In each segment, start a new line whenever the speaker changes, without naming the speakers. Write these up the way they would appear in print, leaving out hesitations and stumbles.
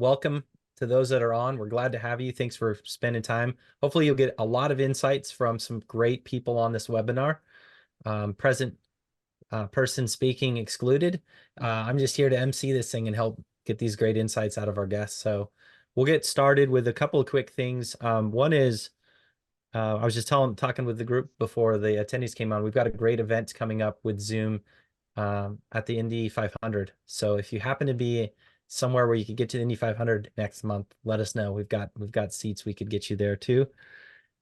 welcome to those that are on. We're glad to have you. Thanks for spending time. Hopefully you'll get a lot of insights from some great people on this webinar. Present person speaking excluded. I'm just here to MC this thing and help get these great insights out of our guests. So we'll get started with a couple of quick things. One is, I was just talking with the group before the attendees came on. We've got a great event coming up with Zoom at the Indy 500. So if you happen to be somewhere where you could get to the Indy 500 next month, let us know. We've got seats we could get you there too.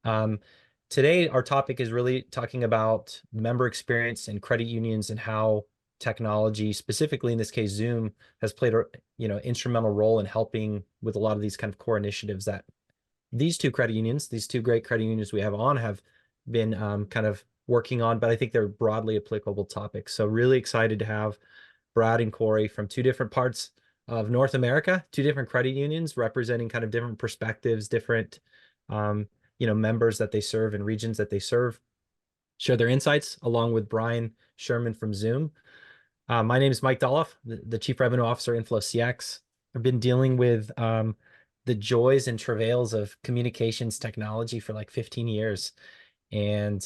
Today, our topic is really talking about member experience and credit unions and how technology, specifically in this case, Zoom, has played a instrumental role in helping with a lot of these kind of core initiatives that these two great credit unions we have on have been kind of working on, but I think they're broadly applicable topics. So really excited to have Brad and Corey from two different parts of North America, two different credit unions representing kind of different perspectives, different members that they serve and regions that they serve, share their insights along with Brian Sherman from Zoom. My name is Mike Doloff, the Chief Revenue Officer, InflowCX. I've been dealing with the joys and travails of communications technology for like 15 years and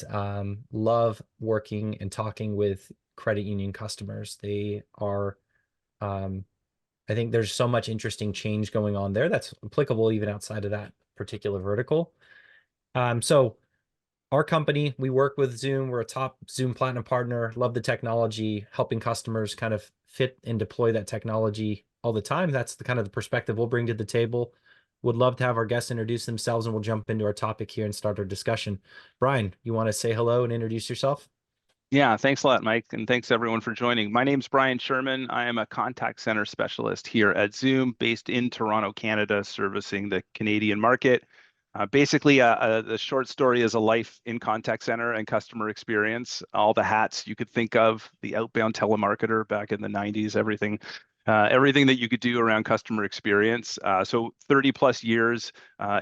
love working and talking with credit union customers. They are, I think there's so much interesting change going on there that's applicable even outside of that particular vertical. So our company, we work with Zoom. We're a top Zoom Platinum partner, love the technology, helping customers kind of fit and deploy that technology all the time. That's the kind of the perspective we'll bring to the table. Would love to have our guests introduce themselves, and we'll jump into our topic here and start our discussion. Brian, you want to say hello and introduce yourself?
Yeah, thanks a lot, Mike, and thanks everyone for joining. My name's Brian Sherman. I am a contact center specialist here at Zoom, based in Toronto, Canada, servicing the Canadian market. Basically, the short story is a life in contact center and customer experience. All the hats you could think of, the outbound telemarketer back in the 90s, everything that you could do around customer experience. So 30 plus years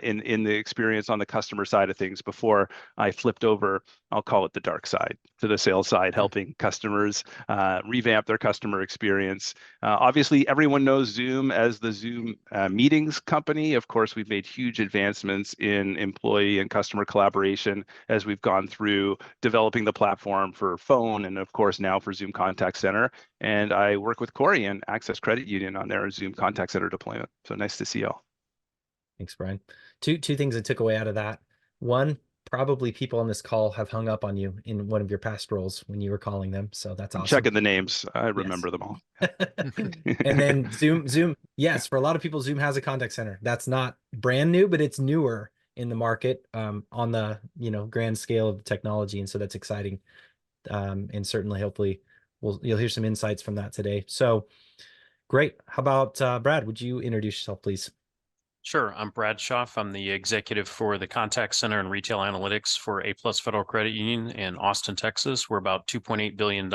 in the experience on the customer side of things before I flipped over, I'll call it the dark side, to the sales side, helping customers revamp their customer experience. Obviously, everyone knows Zoom as the Zoom meetings company. Of course, we've made huge advancements in employee and customer collaboration as we've gone through developing the platform for phone and, of course, now for Zoom Contact Center. And I work with Corey and Access Credit Union on their Zoom Contact Center deployment. So nice to see y'all.
Thanks, Brian. Two things I took away out of that. One, probably people on this call have hung up on you in one of your past roles when you were calling them. So that's awesome.
Checking the names. I remember them all.
And then Zoom, yes, for a lot of people, Zoom has a contact center. That's not brand new, but it's newer in the market on the grand scale of technology. And so that's exciting. And certainly, hopefully, you'll hear some insights from that today. So great. How about Brad? Would you introduce yourself, please?
Sure. I'm Brad Schaff. I'm the executive for the contact center and retail analytics for A+ Federal Credit Union in Austin, Texas. We're about $2.8 billion,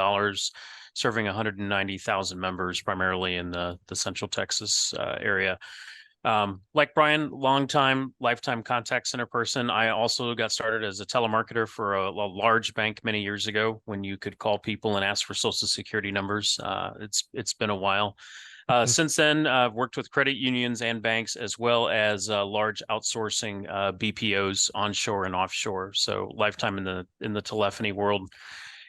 serving 190,000 members, primarily in the Central Texas area. Like Brian, longtime, lifetime contact center person. I also got started as a telemarketer for a large bank many years ago when you could call people and ask for social security numbers. It's been a while. Since then, I've worked with credit unions and banks, as well as large outsourcing BPOs onshore and offshore. So lifetime in the telephony world,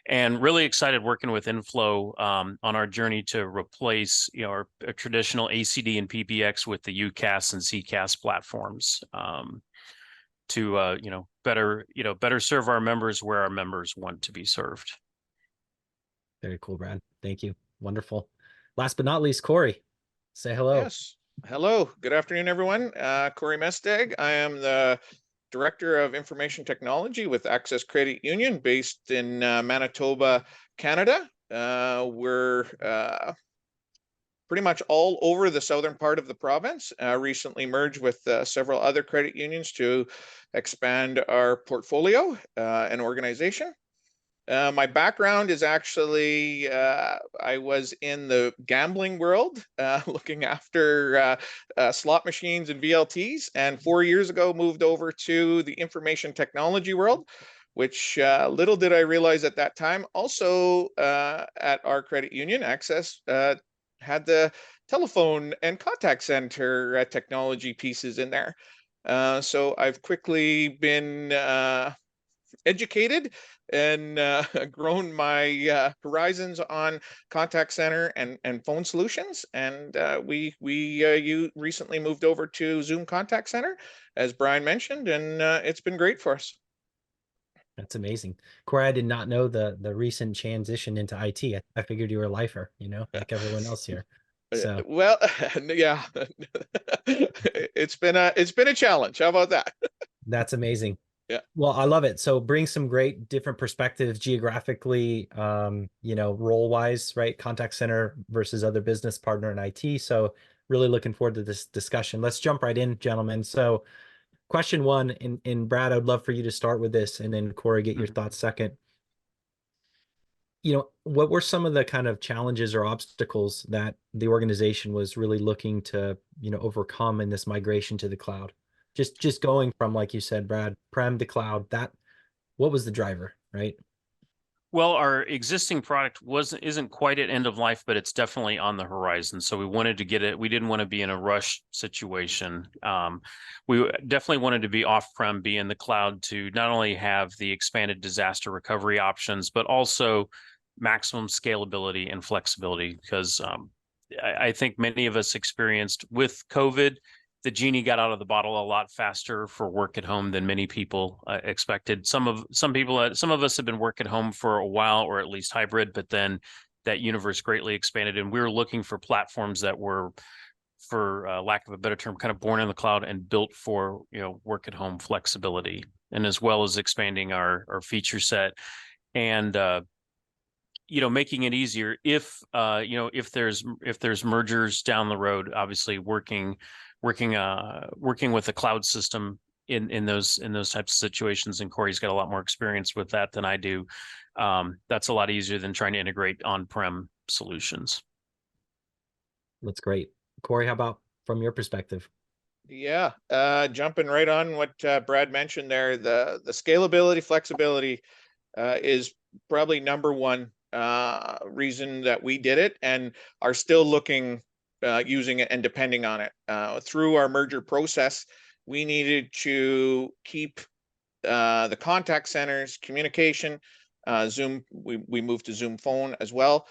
and really excited working with Inflow on our journey to replace our traditional ACD and PBX with the UCaaS and CCaaS platforms to better serve our members where our members want to be served.
Very cool, Brad. Thank you. Wonderful. Last but not least, Corey, say hello.
Yes. Hello. Good afternoon, everyone. Corey Mestag. I am the Director of Information Technology with Access Credit Union, based in Manitoba, Canada. We're pretty much all over the southern part of the province. Recently merged with several other credit unions to expand our portfolio and organization. My background is actually, I was in the gambling world, looking after slot machines and VLTs, and 4 years ago moved over to the information technology world, which little did I realize at that time. Also, at our credit union, Access had the telephone and contact center technology pieces in there. So I've quickly been educated and grown my horizons on contact center and phone solutions. And you recently moved over to Zoom Contact Center, as Brian mentioned, and it's been great for us.
That's amazing. Corey, I did not know the recent transition into IT. I figured you were a lifer, you know, like everyone else here. So
Well, yeah, it's been a challenge. How about that?
that's amazing.
Yeah.
Well, I love it. So bring some great different perspectives geographically, you know, role wise, right? Contact center versus other business partner in IT. So really looking forward to this discussion. Let's jump right in, gentlemen. So question one, and Brad, I'd love for you to start with this, and then Corey, get your thoughts second. You know, what were some of the kind of challenges or obstacles that the organization was really looking to, you know, overcome in this migration to the cloud? Just going from, like you said, Brad, prem to cloud, that what was the driver, right?
Well, our existing product isn't quite at end of life, but it's definitely on the horizon. So we wanted to get it. We didn't want to be in a rush situation. We definitely wanted to be off-prem, be in the cloud to not only have the expanded disaster recovery options, but also maximum scalability and flexibility. Because I think many of us experienced with COVID, the genie got out of the bottle a lot faster for work at home than many people expected. Some of us have been work at home for a while, or at least hybrid, but then that universe greatly expanded, and we were looking for platforms that were, for lack of a better term, kind of born in the cloud and built for, you know, work at home flexibility, and as well as expanding our feature set and you know, making it easier if you know, if there's mergers down the road, obviously working with a cloud system in those types of situations. And Corey's got a lot more experience with that than I do. That's a lot easier than trying to integrate on-prem solutions.
That's great. Corey, how about from your perspective?
Yeah, jumping right on what Brad mentioned there, the scalability, flexibility is probably number one reason that we did it and are still looking, using it and depending on it. Through our merger process, we needed to keep the contact centers, communication, Zoom, we moved to Zoom Phone as well,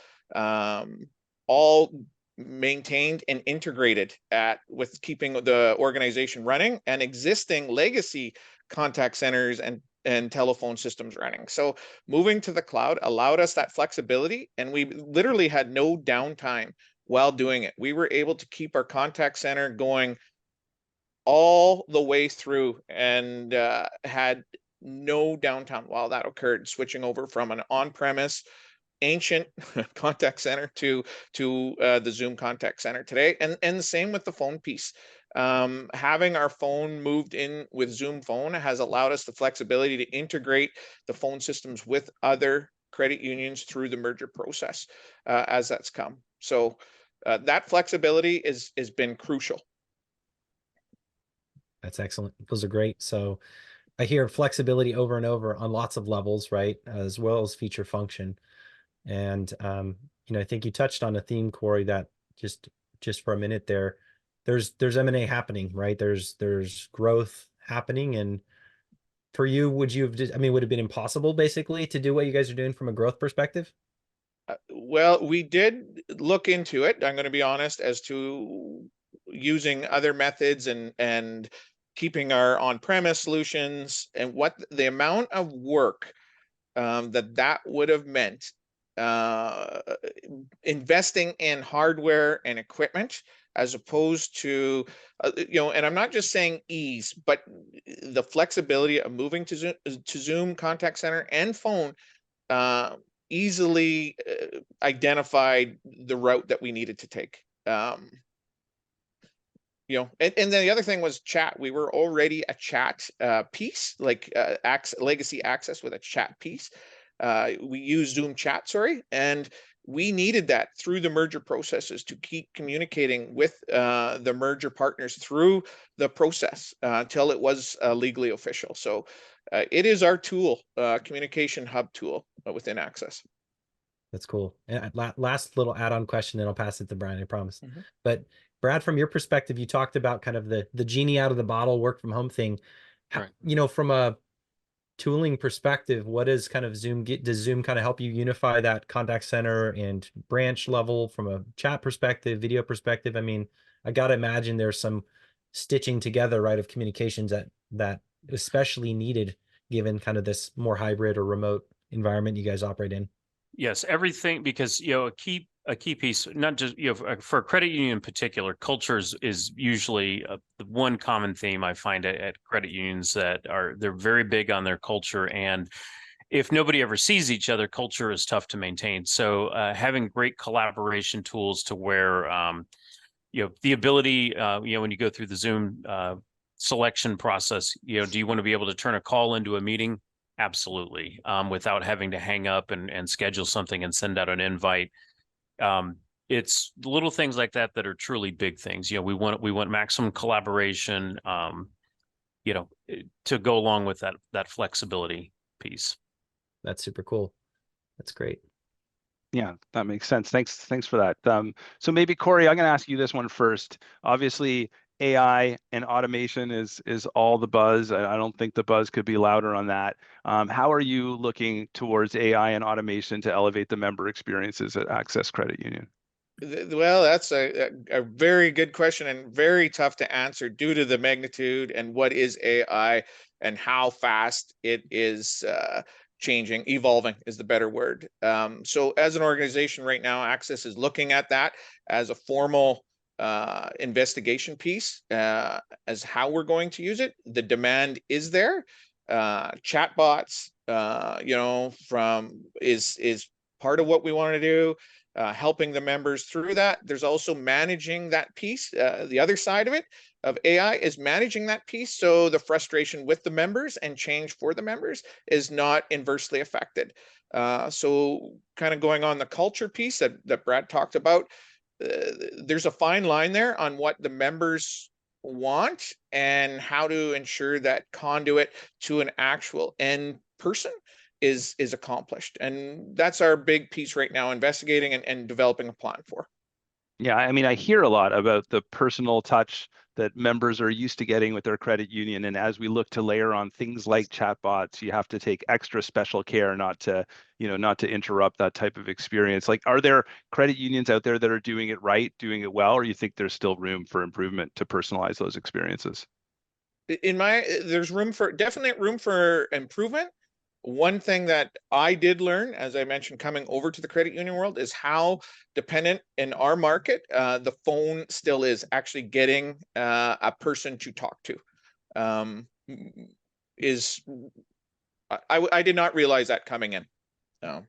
all maintained and integrated with keeping the organization running and existing legacy contact centers and telephone systems running. So moving to the cloud allowed us that flexibility, and we literally had no downtime while doing it. We were able to keep our contact center going all the way through and had no downtime while that occurred, switching over from an on-premise ancient contact center to the Zoom Contact Center today, and the same with the phone piece. Having our phone moved in with Zoom Phone has allowed us the flexibility to integrate the phone systems with other credit unions through the merger process as that's come. So that flexibility has been crucial.
That's excellent. Those are great. So I hear flexibility over and over on lots of levels, right? As well as feature function. And you know, I think you touched on a theme, Corey, that just for a minute there, there's M&A happening, right? There's growth happening. And for you, would you have just, I mean, would it have been impossible basically to do what you guys are doing from a growth perspective?
Well, we did look into it. I'm going to be honest as to using other methods and keeping our on-premise solutions, and what the amount of work that would have meant, investing in hardware and equipment as opposed to you know, and I'm not just saying ease, but the flexibility of moving to Zoom Contact Center and phone, easily identified the route that we needed to take. You know, and then the other thing was chat. We were already a chat piece, like legacy access with a chat piece. We use Zoom Chat, sorry, and we needed that through the merger processes to keep communicating with the merger partners through the process until it was legally official. So it is our tool, communication hub tool within Access.
That's cool. And last little add-on question, then I'll pass it to Brian, I promise.
Mhm.
But Brad, from your perspective, you talked about kind of the genie out of the bottle work from home thing.
Right.
You know, from a tooling perspective, what does kind of Zoom get? Does Zoom kind of help you unify that contact center and branch level from a chat perspective, video perspective? I mean, I got to imagine there's some stitching together, right, of communications that especially needed given kind of this more hybrid or remote environment you guys operate in.
Yes, everything, because a key piece, not just for a credit union in particular, cultures is usually the one common theme I find at credit unions, that they're very big on their culture, and if nobody ever sees each other, culture is tough to maintain. So having great collaboration tools to where the ability, when you go through the Zoom selection process, do you want to be able to turn a call into a meeting? Absolutely. Without having to hang up and schedule something and send out an invite. It's little things like that that are truly big things. We want maximum collaboration, to go along with that flexibility piece.
That's super cool. That's great.
Yeah, that makes sense. Thanks for that. So maybe Corey, I'm going to ask you this one first. Obviously, AI and automation is all the buzz. I don't think the buzz could be louder on that. How are you looking towards AI and automation to elevate the member experiences at Access Credit Union?
Well, that's a very good question and very tough to answer due to the magnitude and what is AI and how fast it is changing. Evolving is the better word. So as an organization right now, Access is looking at that as a formal investigation piece as how we're going to use it. The demand is there. Chatbots, is part of what we want to do. Helping the members through that. There's also managing that piece. The other side of it, of AI, is managing that piece so the frustration with the members and change for the members is not inversely affected. So kind of going on the culture piece that Brad talked about, there's a fine line there on what the members want and how to ensure that conduit to an actual end person is accomplished. And that's our big piece right now, investigating and developing a plan for.
Yeah, I mean, I hear a lot about the personal touch that members are used to getting with their credit union. And as we look to layer on things like chatbots, you have to take extra special care not to interrupt that type of experience. Like, are there credit unions out there that are doing it right, doing it well, or you think there's still room for improvement to personalize those experiences?
There's definitely room for improvement. One thing that I did learn, as I mentioned, coming over to the credit union world, is how dependent in our market the phone still is actually getting a person to talk to. I did not realize that coming in.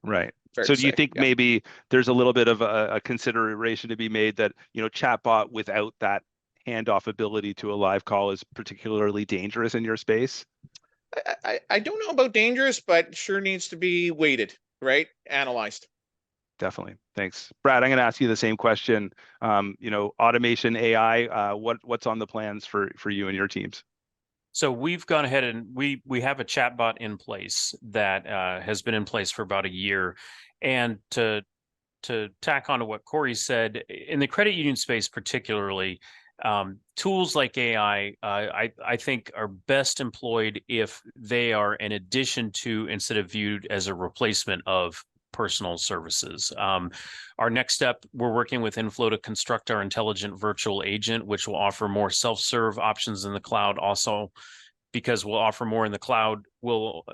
Right.
Fair
So
to
do you
say,
think
yeah.
maybe there's a little bit of a consideration to be made that, chatbot without that handoff ability to a live call is particularly dangerous in your space?
I don't know about dangerous, but sure needs to be weighted, right? Analyzed.
Definitely. Thanks. Brad, I'm going to ask you the same question. Automation, AI, what's on the plans for you and your teams?
So we've gone ahead and we have a chatbot in place that has been in place for about a year. And to tack on to what Corey said, in the credit union space particularly, tools like AI, I think are best employed if they are an addition to, instead of viewed as a replacement of, personal services. Our next step, we're working with Inflow to construct our intelligent virtual agent, which will offer more self-serve options in the cloud. Also, because we'll offer more in the cloud, we'll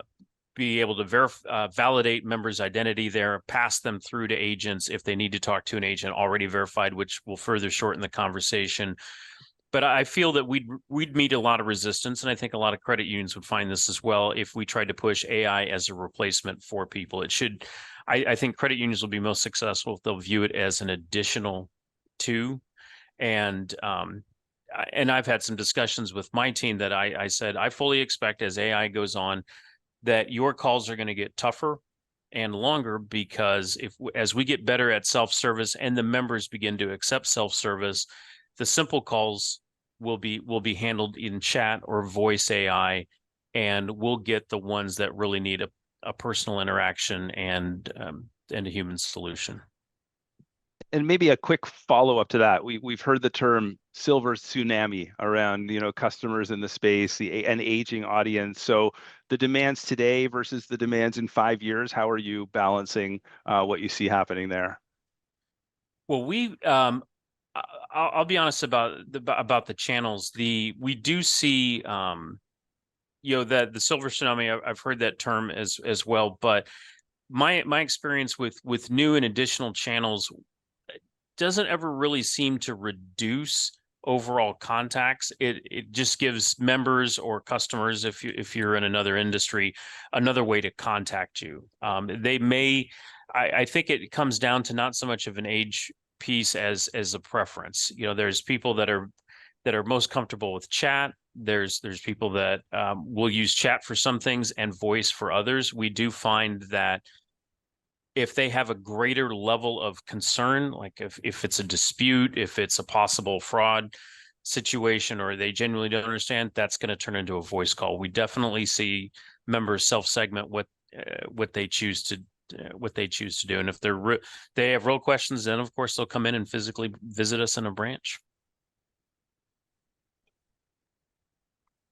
be able to validate members' identity there, pass them through to agents if they need to talk to an agent already verified, which will further shorten the conversation. But I feel that we'd meet a lot of resistance, and I think a lot of credit unions would find this as well if we tried to push AI as a replacement for people. I think credit unions will be most successful if they'll view it as an additional to. And I've had some discussions with my team that I said, I fully expect as AI goes on that your calls are going to get tougher and longer, because as we get better at self-service and the members begin to accept self-service, the simple calls will be handled in chat or voice AI, and we'll get the ones that really need a personal interaction and and a human solution.
And maybe a quick follow-up to that. We've heard the term silver tsunami around, customers in the space, an aging audience. So the demands today versus the demands in 5 years, how are you balancing what you see happening there?
Well, I'll be honest about the channels. We do see that the silver tsunami. I've heard that term as well, but my experience with new and additional channels doesn't ever really seem to reduce overall contacts. It just gives members or customers, if you're in another industry, another way to contact you. They may, I think it comes down to not so much of an age piece as a preference. There's people that are most comfortable with chat. There's people that will use chat for some things and voice for others. We do find that if they have a greater level of concern, like if it's a dispute, if it's a possible fraud situation, or they genuinely don't understand, that's going to turn into a voice call. We definitely see members self-segment what they choose to do, and if they have real questions, then of course they'll come in and physically visit us in a branch.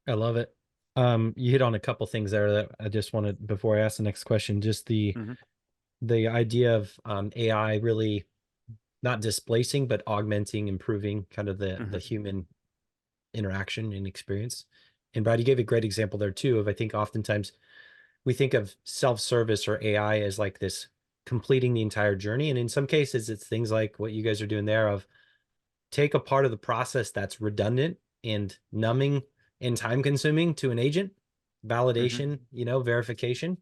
I love it. You hit on a couple things there that I just wanted, before I ask the next question, just the idea of AI really not displacing, but augmenting, improving kind of the human interaction and experience. And Brad, you gave a great example there too of, I think oftentimes we think of self-service or AI as like this completing the entire journey. And in some cases, it's things like what you guys are doing there of take a part of the process that's redundant and numbing and time consuming to an agent, validation, verification,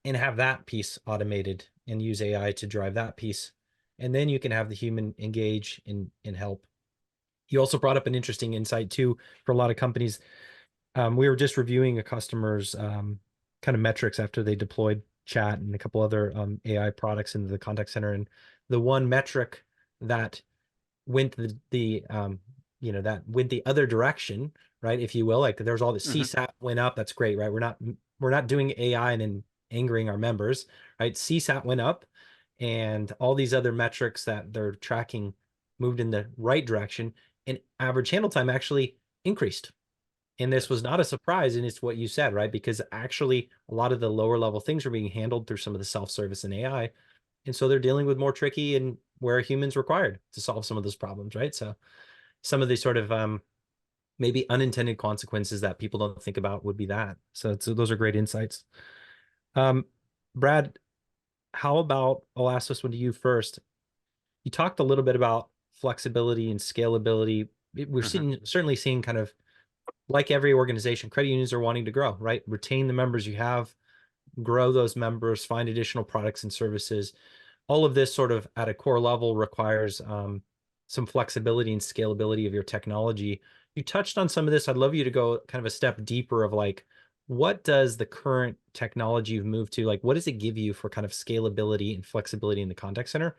and have that piece automated and use AI to drive that piece. And then you can have the human engage and help. You also brought up an interesting insight too, for a lot of companies. We were just reviewing a customer's kind of metrics after they deployed chat and a couple other AI products into the contact center. And the one metric that went that went the other direction, right? If you will, like there's all the CSAT went up. That's great, right? We're not doing AI and then angering our members, right? CSAT went up and all these other metrics that they're tracking moved in the right direction, and average handle time actually increased. And this was not a surprise, and it's what you said, right? Because actually a lot of the lower level things are being handled through some of the self-service and AI. And so they're dealing with more tricky and where humans required to solve some of those problems, right? So some of the sort of maybe unintended consequences that people don't think about would be that. So those are great insights. Brad, how about, I'll ask this one to you first. You talked a little bit about flexibility and scalability. We're certainly seeing kind of, like every organization, credit unions are wanting to grow, right? Retain the members you have, grow those members, find additional products and services. All of this sort of at a core level requires some flexibility and scalability of your technology. You touched on some of this. I'd love you to go kind of a step deeper of like, what does the current technology you've moved to, like, what does it give you for kind of scalability and flexibility in the contact center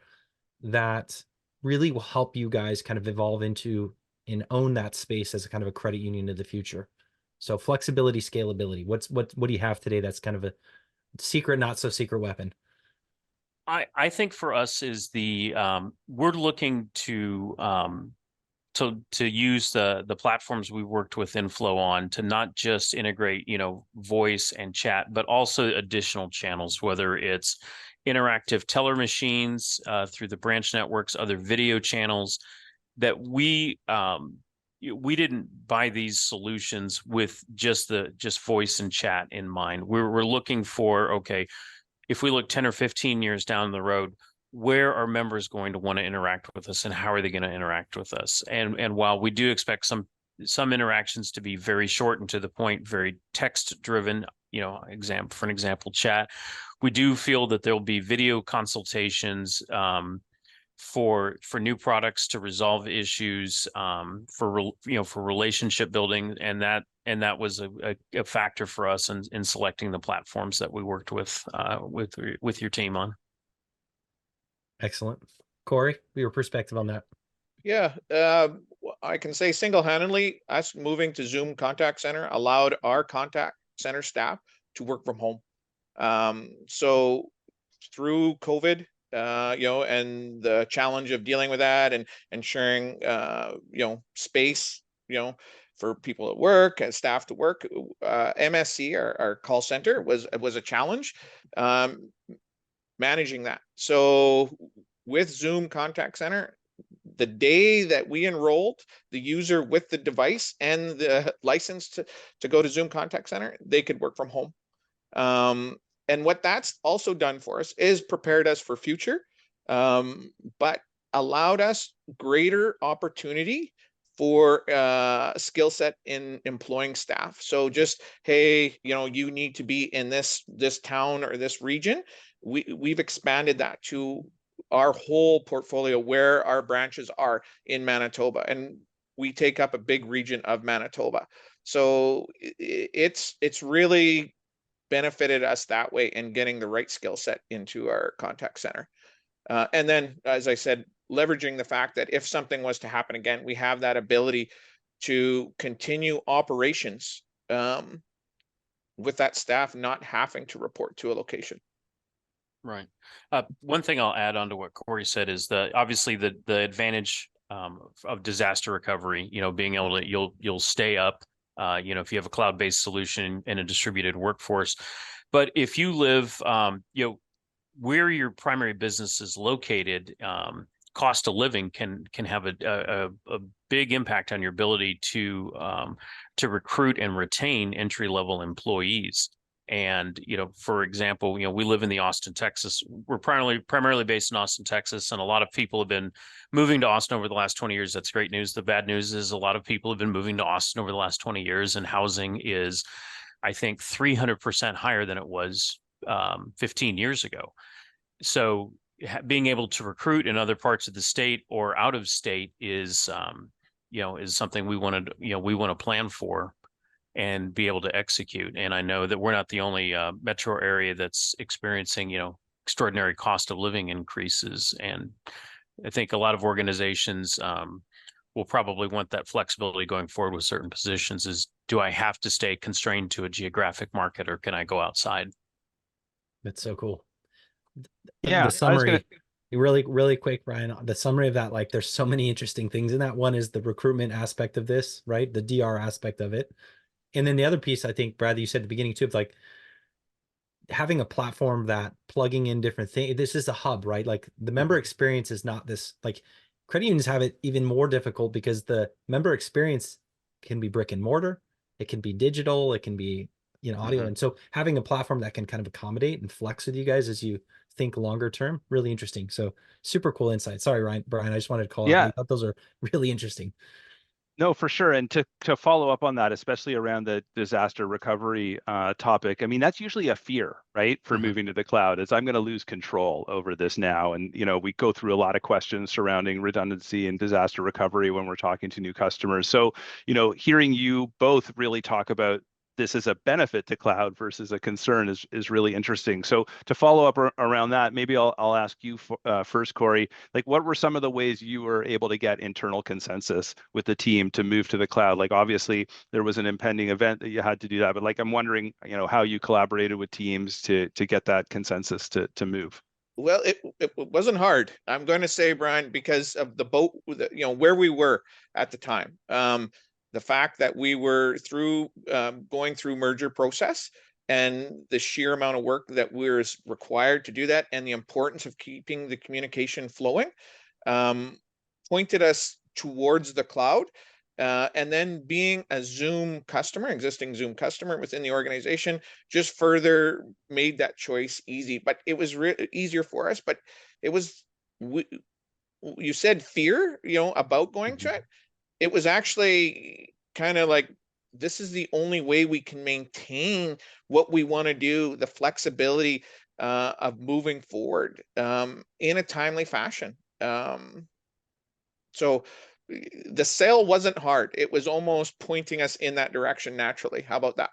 that really will help you guys kind of evolve into and own that space as a kind of a credit union of the future? So flexibility, scalability, what do you have today that's kind of a secret, not so secret weapon?
I think for us is we're looking to use the platforms we worked with Inflow on to not just integrate, voice and chat, but also additional channels, whether it's interactive teller machines through the branch networks, other video channels, that we didn't buy these solutions with just voice and chat in mind. We're looking for, okay, if we look 10 or 15 years down the road, where are members going to want to interact with us and how are they going to interact with us? And while we do expect some interactions to be very short and to the point, very text driven, for an example, chat, we do feel that there'll be video consultations for new products to resolve issues, for relationship building, and that was a factor for us in selecting the platforms that we worked with your team on.
Excellent. Corey, your perspective on that?
Yeah, I can say single-handedly, us moving to Zoom Contact Center allowed our contact center staff to work from home. So through COVID, and the challenge of dealing with that and ensuring, space, for people at work and staff to work. MSC, our call center, was a challenge, managing that. So with Zoom Contact Center, the day that we enrolled the user with the device and the license to go to Zoom Contact Center, they could work from home. And what that's also done for us is prepared us for future, but allowed us greater opportunity for skill set in employing staff. So just, hey, you need to be in this town or this region. We've expanded that to our whole portfolio where our branches are in Manitoba, and we take up a big region of Manitoba. So it's really benefited us that way in getting the right skill set into our contact center. And then, as I said, leveraging the fact that if something was to happen again, we have that ability to continue operations with that staff not having to report to a location.
Right. One thing I'll add on to what Corey said is obviously the advantage of disaster recovery, being able to, you'll stay up, if you have a cloud-based solution and a distributed workforce. But if you live, where your primary business is located, cost of living can have a big impact on your ability to recruit and retain entry-level employees. And, for example, we live in the Austin, Texas. We're primarily based in Austin, Texas, and a lot of people have been moving to Austin over the last 20 years. That's great news. The bad news is a lot of people have been moving to Austin over the last 20 years, and housing is, I think, 300% higher than it was 15 years ago. So being able to recruit in other parts of the state or out of state is something we want to plan for and be able to execute. And I know that we're not the only metro area that's experiencing, extraordinary cost of living increases. And I think a lot of organizations will probably want that flexibility going forward with certain positions. Is, do I have to stay constrained to a geographic market, or can I go outside?
That's so cool.
Yeah,
The summary, really quick, Brian, the summary of that, like, there's so many interesting things in that. One is the recruitment aspect of this, right? The DR aspect of it. And then the other piece, I think, Brad, that you said at the beginning too, of like having a platform that plugging in different things. This is a hub, right? Like the member experience is not this, like credit unions have it even more difficult because the member experience can be brick and mortar. It can be digital. It can be, audio. And so having a platform that can kind of accommodate and flex with you guys as you think longer term, really interesting. So super cool insight. Sorry, Brian, I just wanted to call out. I thought those are really interesting.
No, for sure. And to follow up on that, especially around the disaster recovery topic, I mean, that's usually a fear, right, for moving to the cloud, is I'm going to lose control over this now. And, we go through a lot of questions surrounding redundancy and disaster recovery when we're talking to new customers. So, hearing you both really talk about this is a benefit to cloud versus a concern is really interesting. So to follow up around that, maybe I'll ask you first, Corey, like what were some of the ways you were able to get internal consensus with the team to move to the cloud? Like obviously there was an impending event that you had to do that, but like I'm wondering, how you collaborated with teams to get that consensus to move.
Well, it wasn't hard. I'm going to say, Brian, because of the boat, where we were at the time. The fact that we were going through merger process and the sheer amount of work that was required to do that, and the importance of keeping the communication flowing, pointed us towards the cloud. And then being a existing Zoom customer within the organization, just further made that choice easy. But it was easier for us. But it was, you said fear, about going to it. It was actually kind of like, this is the only way we can maintain what we want to do, the flexibility of moving forward in a timely fashion. So the sale wasn't hard. It was almost pointing us in that direction naturally. How about that?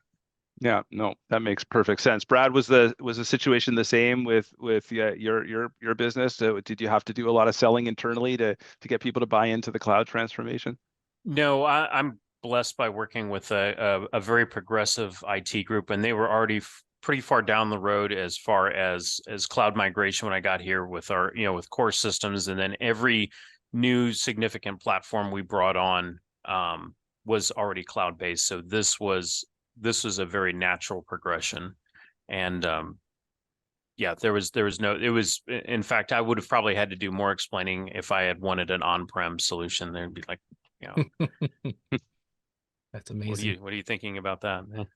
Yeah, no, that makes perfect sense. Brad, was the situation the same with your business? Did you have to do a lot of selling internally to get people to buy into the cloud transformation?
No, I'm blessed by working with a very progressive IT group, and they were already pretty far down the road as far as cloud migration when I got here with our, with core systems, and then every new significant platform we brought on was already cloud based. So this was a very natural progression, and yeah, there was no, it was, in fact, I would have probably had to do more explaining if I had wanted an on-prem solution. There'd be like,
That's amazing.
What are you thinking about that?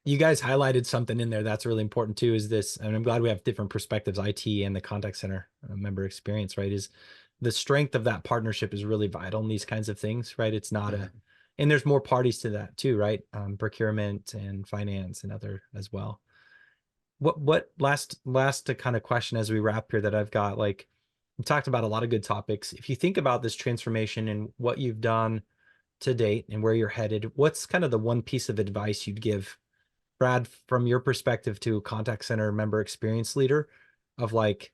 You guys highlighted something in there that's really important too, is this, and I'm glad we have different perspectives, IT and the contact center member experience, right? Is the strength of that partnership is really vital in these kinds of things, right? It's not and there's more parties to that too, right? Procurement and finance and other as well. What last kind of question as we wrap here that I've got, like, we talked about a lot of good topics. If you think about this transformation and what you've done to date and where you're headed, what's kind of the one piece of advice you'd give, Brad, from your perspective, to a contact center member experience leader, of like,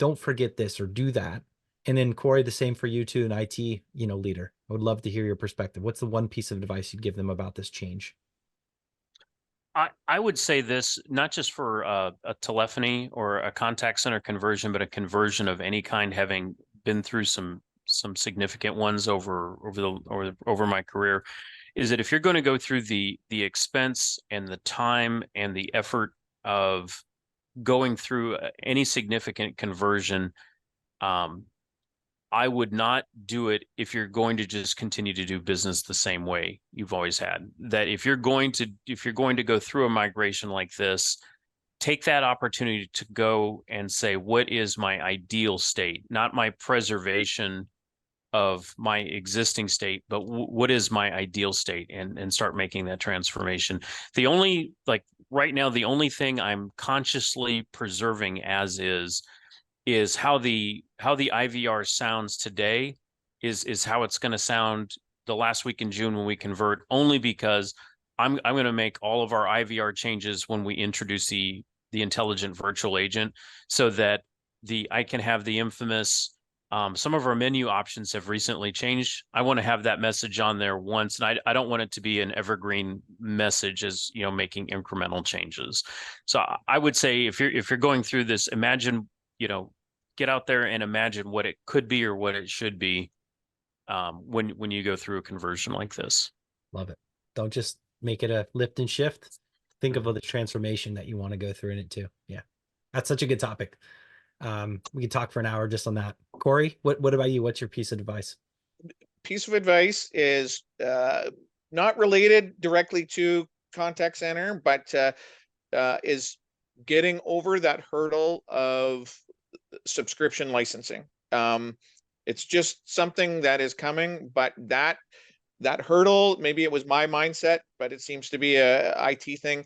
don't forget this or do that? And then Corey, the same for you too, an IT, leader. I would love to hear your perspective. What's the one piece of advice you'd give them about this change?
I would say this, not just for a telephony or a contact center conversion, but a conversion of any kind, having been through some significant ones over my career, is that if you're going to go through the expense and the time and the effort of going through any significant conversion, I would not do it if you're going to just continue to do business the same way you've always had. That if you're going to go through a migration like this, take that opportunity to go and say, what is my ideal state? Not my preservation of my existing state, but what is my ideal state, and start making that transformation. The only, like right now, the only thing I'm consciously preserving as is how the IVR sounds today is how it's going to sound the last week in June when we convert, only because I'm going to make all of our IVR changes when we introduce the intelligent virtual agent, so that I can have the infamous, some of our menu options have recently changed. I want to have that message on there once, and I don't want it to be an evergreen message as making incremental changes. So I would say if you're going through this, imagine, get out there and imagine what it could be or what it should be when you go through a conversion like this.
Love it. Don't just make it a lift and shift. Think of the transformation that you want to go through in it too. Yeah, that's such a good topic. We could talk for an hour just on that. Corey, what about you? What's your piece of advice?
Piece of advice is not related directly to contact center, but is getting over that hurdle of subscription licensing. It's just something that is coming, but that hurdle, maybe it was my mindset, but it seems to be a IT thing.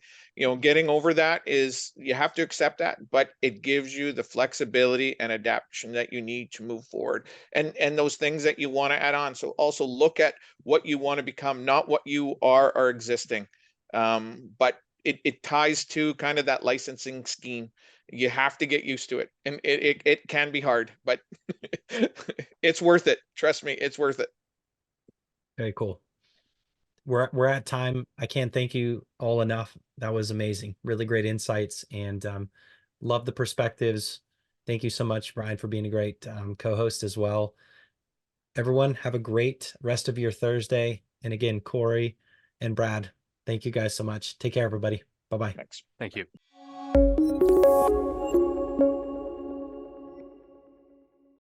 Getting over that is, you have to accept that, but it gives you the flexibility and adaptation that you need to move forward, and those things that you want to add on. So also look at what you want to become, not what you are existing. But it ties to kind of that licensing scheme. You have to get used to it, and it can be hard, but it's worth it. Trust me, it's worth it.
Very cool. We're at time. I can't thank you all enough. That was amazing. Really great insights, and love the perspectives. Thank you so much, Brian, for being a great co-host as well. Everyone, have a great rest of your Thursday. And again, Corey and Brad, thank you guys so much. Take care, everybody. Bye-bye.
Thanks.
Thank you.